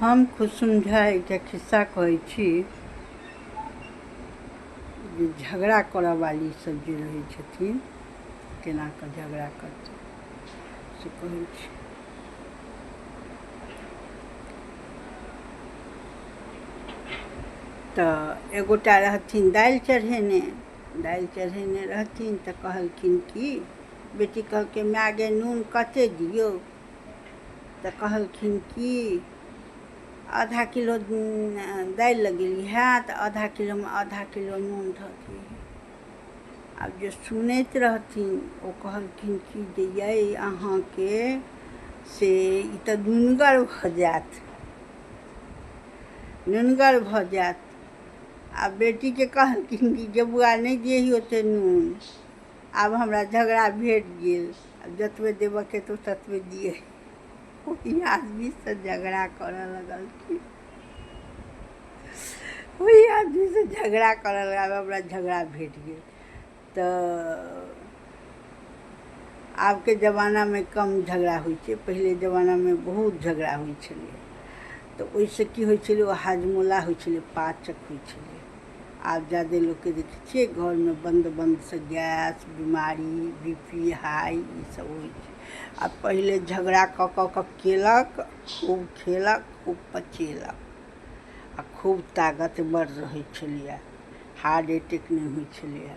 हम खुशुमझा एकटा खिस्सा कहै छी जे झगड़ा करऽ वाली सब जे रहै छथिन केना कऽ झगड़ा करथिन से कहै छी। तऽ एगोटा रहथिन दालि चढ़ेने रहथिन तऽ कहलखिन कि बेटी कहलकै माय गे नून कतेक दियौ, तऽ कहलखिन कि आधा किलो दालि लगेली है तऽ आधा किलोमे आधा किलो नून धऽ दियै। आब जे सुनैत रहथिन ओ कहलखिन कि जे यै अहाँके से ई तऽ नुनगर भऽ जायत। आ बेटीके कहलखिन कि जे बौआ नहि दियही ओतेक नून, आब हमरा झगड़ा भेट गेल, आब जतबे देबऽके तऽ ततबे दियै। ओहि आदमीसँ झगड़ा करऽ लगलखिन, हमरा झगड़ा भेट गेल। तऽ आबके ज़मानामे कम झगड़ा होइ छै, पहिले ज़मानामे बहुत झगड़ा होइ छलै। तऽ ओहिसँ की होइ छलै, ओ हाजमोला होइ छलै, पाचक होइ छलै। आब जादे लोकके देखै छियै घरमे बन्दसँ गैस बीमारी BP हाई ई सब होइ छै। आ पहिले झगड़ा कऽ केलक, खूब खेलक, खूब पचेलक आ खूब ताकतवर रहै छलैए, हार्ट अटैक नहि होइ छलैए।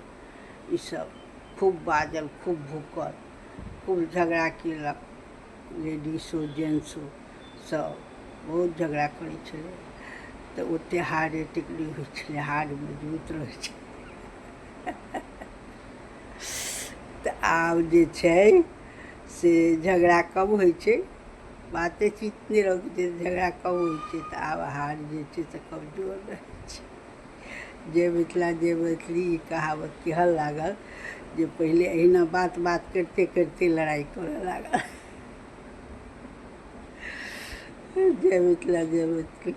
ईसब खूब बाजल, खूब भूकल, खूब झगड़ा केलक, लेडीसो जेंट्सो सब बहुत झगड़ा करै छलै। तऽ ओतेक हार्ट अटैक नहि होइ छलै, हार्ट मजबूत रहै छै। तऽ आब जे छै से झगड़ा कब होइ छै, बाते चीत नहि रखै छै, झगड़ा कब होइ छै तऽ आब हार्ट जे छै से कमजोर रहै छै। जे मैथिली ई कहावत कहऽ लागल जे पहिले अहिना बात करिते करिते लड़ाइ करऽ लागल। जय मिथिला जय मैथिली।